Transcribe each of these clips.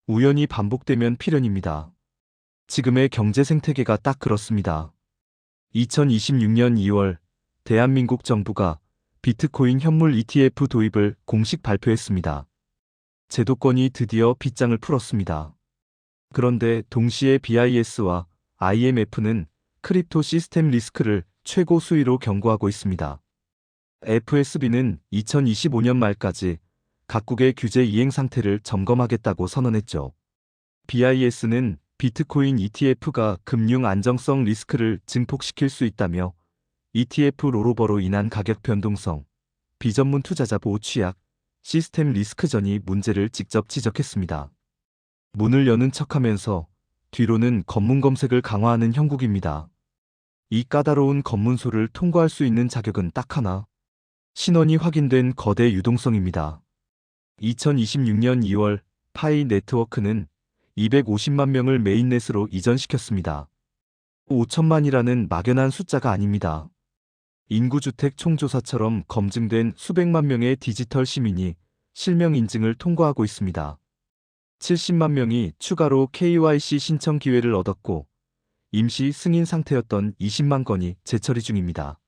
우연이 반복되면 필연입니다. 지금의 경제 생태계가 딱 그렇습니다. 2026년 2월 대한민국 정부가 비트코인 현물 ETF 도입을 공식 발표했습니다. 제도권이 드디어 빗장을 풀었습니다. 그런데 동시에 BIS와 IMF는 크립토 시스템 리스크를 최고 수위로 경고하고 있습니다. FSB는 2025년 말까지 각국의 규제 이행 상태를 점검하겠다고 선언했죠. BIS는 비트코인 ETF가 금융 안정성 리스크를 증폭시킬 수 있다며 ETF 롤오버로 인한 가격 변동성, 비전문 투자자 보호 취약, 시스템 리스크 전이 문제를 직접 지적했습니다. 문을 여는 척하면서 뒤로는 검문 검색을 강화하는 형국입니다. 이 까다로운 검문소를 통과할 수 있는 자격은 딱 하나. 신원이 확인된 거대 유동성입니다. 2026년 2월 파이 네트워크는 250만 명을 메인넷으로 이전시켰습니다. 5천만이라는 막연한 숫자가 아닙니다. 인구주택 총조사처럼 검증된 수백만 명의 디지털 시민이 실명 인증을 통과하고 있습니다. 70만 명이 추가로 KYC 신청 기회를 얻었고 임시 승인 상태였던 20만 건이 재처리 중입니다.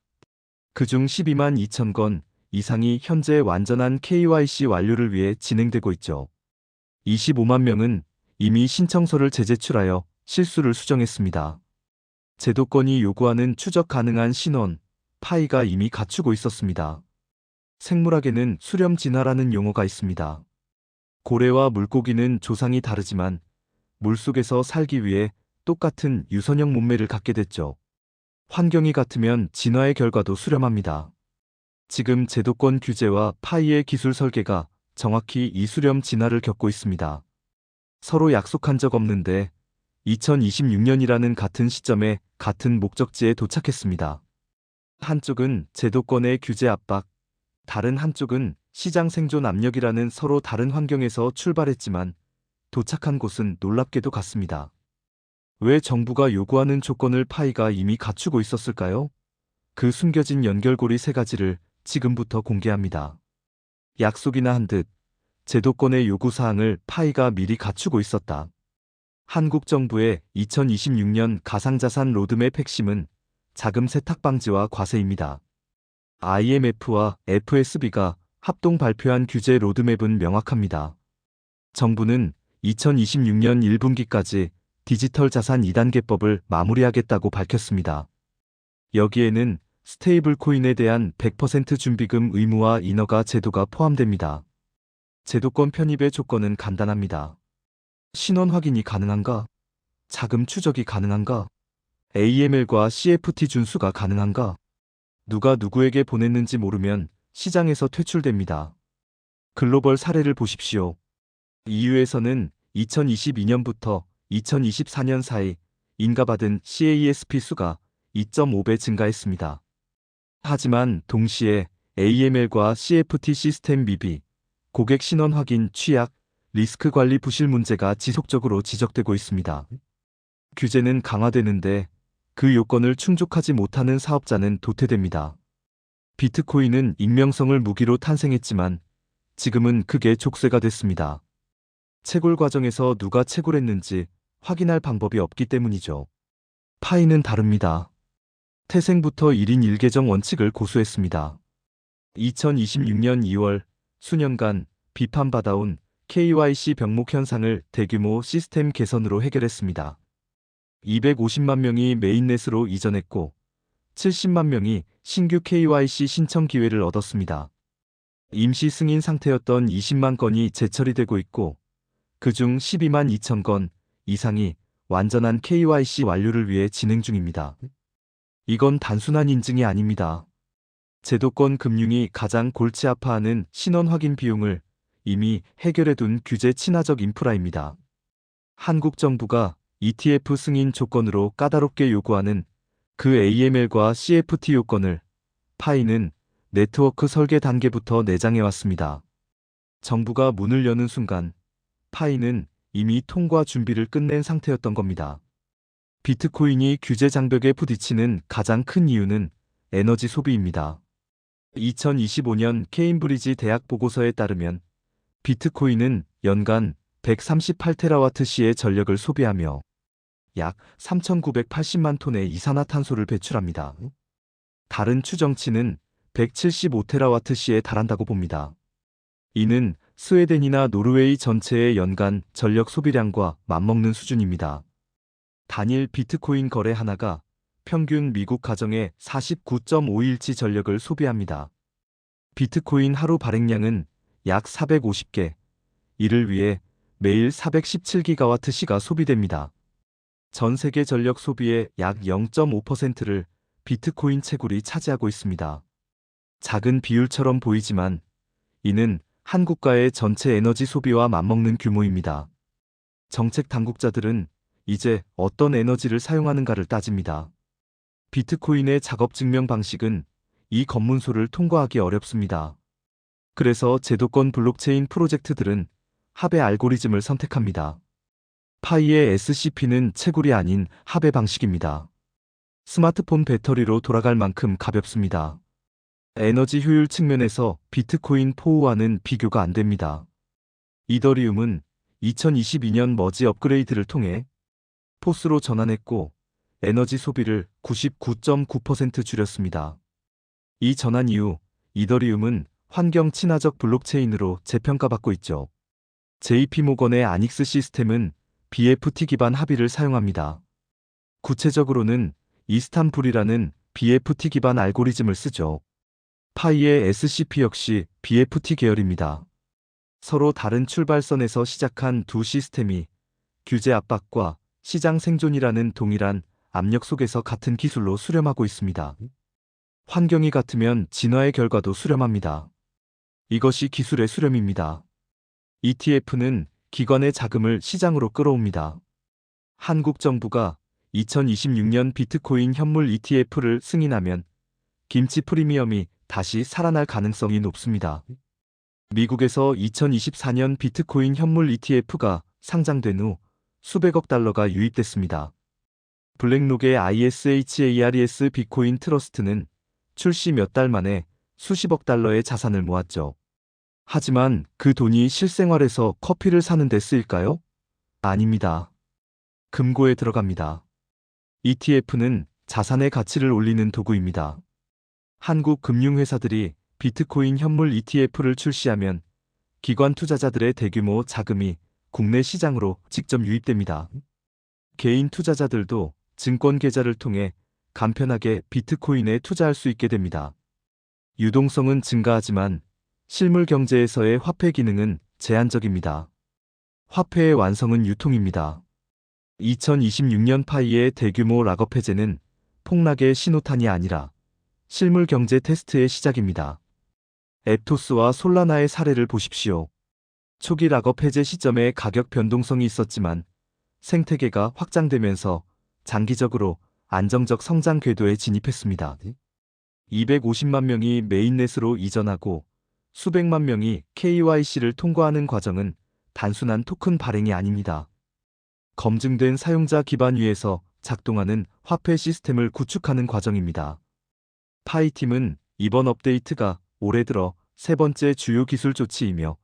그중 12만 2천 건 이상이 현재 완전한 KYC 완료를 위해 진행되고 있죠. 25만 명은 이미 신청서를 재제출하여 실수를 수정했습니다. 제도권이 요구하는 추적 가능한 신원, 파이가 이미 갖추고 있었습니다. 생물학에는 수렴 진화라는 용어가 있습니다. 고래와 물고기는 조상이 다르지만 물속에서 살기 위해 똑같은 유선형 몸매를 갖게 됐죠. 환경이 같으면 진화의 결과도 수렴합니다. 지금 제도권 규제와 파이의 기술 설계가 정확히 이 수렴 진화를 겪고 있습니다. 서로 약속한 적 없는데 2026년이라는 같은 시점에 같은 목적지에 도착했습니다. 한쪽은 제도권의 규제 압박, 다른 한쪽은 시장 생존 압력이라는 서로 다른 환경에서 출발했지만 도착한 곳은 놀랍게도 같습니다. 왜 정부가 요구하는 조건을 파이가 이미 갖추고 있었을까요? 그 숨겨진 연결고리 세 가지를 지금부터 공개합니다. 약속이나 한 듯 제도권의 요구사항을 파이가 미리 갖추고 있었다. 한국 정부의 2026년 가상자산 로드맵 핵심은 자금 세탁 방지와 과세입니다. IMF와 FSB가 합동 발표한 규제 로드맵은 명확합니다. 정부는 2026년 1분기까지 디지털 자산 2단계법을 마무리하겠다고 밝혔습니다. 여기에는 스테이블 코인에 대한 100% 준비금 의무화 인허가 제도가 포함됩니다. 제도권 편입의 조건은 간단합니다. 신원 확인이 가능한가? 자금 추적이 가능한가? AML과 CFT 준수가 가능한가? 누가 누구에게 보냈는지 모르면 시장에서 퇴출됩니다. 글로벌 사례를 보십시오. EU에서는 2022년부터 2024년 사이 인가받은 CASP 수가 2.5배 증가했습니다. 하지만 동시에 AML과 CFT 시스템 미비, 고객 신원 확인 취약, 리스크 관리 부실 문제가 지속적으로 지적되고 있습니다. 규제는 강화되는데 그 요건을 충족하지 못하는 사업자는 도태됩니다. 비트코인은 익명성을 무기로 탄생했지만 지금은 그게 족쇄가 됐습니다. 채굴 과정에서 누가 채굴했는지 확인할 방법이 없기 때문이죠. 파이는 다릅니다. 태생부터 1인 1계정 원칙을 고수했습니다. 2026년 2월 수년간 비판받아온 KYC 병목 현상을 대규모 시스템 개선으로 해결했습니다. 250만 명이 메인넷으로 이전했고 70만 명이 신규 KYC 신청 기회를 얻었습니다. 임시 승인 상태였던 20만 건이 재처리되고 있고 그중 12만 2천 건 이상이 완전한 KYC 완료를 위해 진행 중입니다. 이건 단순한 인증이 아닙니다. 제도권 금융이 가장 골치 아파하는 신원 확인 비용을 이미 해결해둔 규제 친화적 인프라입니다. 한국 정부가 ETF 승인 조건으로 까다롭게 요구하는 그 AML과 CFT 요건을 파이는 네트워크 설계 단계부터 내장해왔습니다. 정부가 문을 여는 순간 파이는 이미 통과 준비를 끝낸 상태였던 겁니다. 비트코인이 규제 장벽에 부딪히는 가장 큰 이유는 에너지 소비입니다. 2025년 케임브리지 대학 보고서에 따르면 비트코인은 연간 138TWh의 전력을 소비하며 약 3,980만 톤의 이산화탄소를 배출합니다. 다른 추정치는 175TWh에 달한다고 봅니다. 이는 스웨덴이나 노르웨이 전체의 연간 전력 소비량과 맞먹는 수준입니다. 단일 비트코인 거래 하나가 평균 미국 가정의 49.5일치 전력을 소비합니다. 비트코인 하루 발행량은 약 450개, 이를 위해 매일 417GWh가 소비됩니다. 전 세계 전력 소비의 약 0.5%를 비트코인 채굴이 차지하고 있습니다. 작은 비율처럼 보이지만 이는 한 국가의 전체 에너지 소비와 맞먹는 규모입니다. 정책 당국자들은 이제 어떤 에너지를 사용하는가를 따집니다. 비트코인의 작업 증명 방식은 이 검문소를 통과하기 어렵습니다. 그래서 제도권 블록체인 프로젝트들은 합의 알고리즘을 선택합니다. 파이의 SCP는 채굴이 아닌 합의 방식입니다. 스마트폰 배터리로 돌아갈 만큼 가볍습니다. 에너지 효율 측면에서 비트코인 4와는 비교가 안 됩니다. 이더리움은 2022년 머지 업그레이드를 통해 포스로 전환했고 에너지 소비를 99.9% 줄였습니다. 이 전환 이후 이더리움은 환경 친화적 블록체인으로 재평가받고 있죠. JP모건의 아닉스 시스템은 BFT 기반 합의를 사용합니다. 구체적으로는 이스탄불이라는 BFT 기반 알고리즘을 쓰죠. 파이의 SCP 역시 BFT 계열입니다. 서로 다른 출발선에서 시작한 두 시스템이 규제 압박과 시장 생존이라는 동일한 압력 속에서 같은 기술로 수렴하고 있습니다. 환경이 같으면 진화의 결과도 수렴합니다. 이것이 기술의 수렴입니다. ETF는 기관의 자금을 시장으로 끌어옵니다. 한국 정부가 2026년 비트코인 현물 ETF를 승인하면 김치 프리미엄이 다시 살아날 가능성이 높습니다. 미국에서 2024년 비트코인 현물 ETF가 상장된 후 수백억 달러가 유입됐습니다. 블랙록의 ISHARES 비코인 트러스트는 출시 몇 달 만에 수십억 달러의 자산을 모았죠. 하지만 그 돈이 실생활에서 커피를 사는 데 쓰일까요? 아닙니다. 금고에 들어갑니다. ETF는 자산의 가치를 올리는 도구입니다. 한국 금융회사들이 비트코인 현물 ETF를 출시하면 기관 투자자들의 대규모 자금이 국내 시장으로 직접 유입됩니다. 개인 투자자들도 증권 계좌를 통해 간편하게 비트코인에 투자할 수 있게 됩니다. 유동성은 증가하지만 실물 경제에서의 화폐 기능은 제한적입니다. 화폐의 완성은 유통입니다. 2026년 파이의 대규모 락업 해제는 폭락의 신호탄이 아니라 실물 경제 테스트의 시작입니다. 앱토스와 솔라나의 사례를 보십시오. 초기 락업 해제 시점에 가격 변동성이 있었지만 생태계가 확장되면서 장기적으로 안정적 성장 궤도에 진입했습니다. 250만 명이 메인넷으로 이전하고 수백만 명이 KYC를 통과하는 과정은 단순한 토큰 발행이 아닙니다. 검증된 사용자 기반 위에서 작동하는 화폐 시스템을 구축하는 과정입니다. 파이팀은 이번 업데이트가 올해 들어 세 번째 주요 기술 조치이며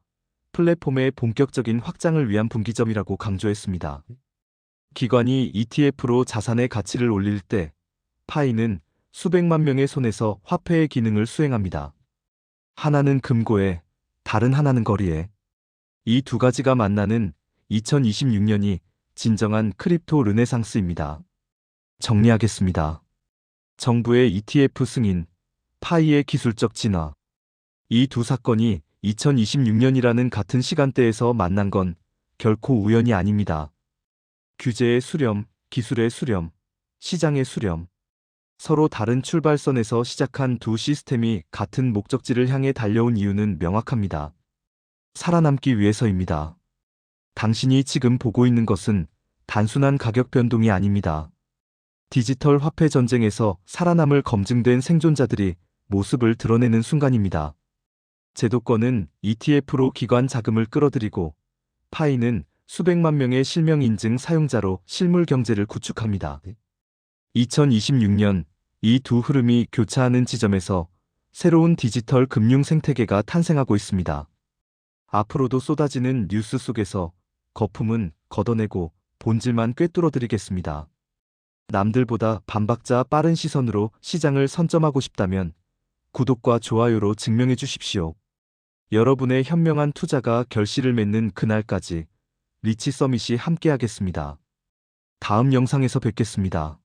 플랫폼의 본격적인 확장을 위한 분기점이라고 강조했습니다. 기관이 ETF로 자산의 가치를 올릴 때 파이는 수백만 명의 손에서 화폐의 기능을 수행합니다. 하나는 금고에, 다른 하나는 거리에. 이 두 가지가 만나는 2026년이 진정한 크립토 르네상스입니다. 정리하겠습니다. 정부의 ETF 승인, 파이의 기술적 진화. 이 두 사건이 2026년이라는 같은 시간대에서 만난 건 결코 우연이 아닙니다. 규제의 수렴, 기술의 수렴, 시장의 수렴. 서로 다른 출발선에서 시작한 두 시스템이 같은 목적지를 향해 달려온 이유는 명확합니다. 살아남기 위해서입니다. 당신이 지금 보고 있는 것은 단순한 가격 변동이 아닙니다. 디지털 화폐 전쟁에서 살아남을 검증된 생존자들이 모습을 드러내는 순간입니다. 제도권은 ETF로 기관 자금을 끌어들이고 파이는 수백만 명의 실명 인증 사용자로 실물 경제를 구축합니다. 2026년 이 두 흐름이 교차하는 지점에서 새로운 디지털 금융 생태계가 탄생하고 있습니다. 앞으로도 쏟아지는 뉴스 속에서 거품은 걷어내고 본질만 꿰뚫어 드리겠습니다. 남들보다 반박자 빠른 시선으로 시장을 선점하고 싶다면 구독과 좋아요로 증명해 주십시오. 여러분의 현명한 투자가 결실을 맺는 그날까지 리치 서밋이 함께하겠습니다. 다음 영상에서 뵙겠습니다.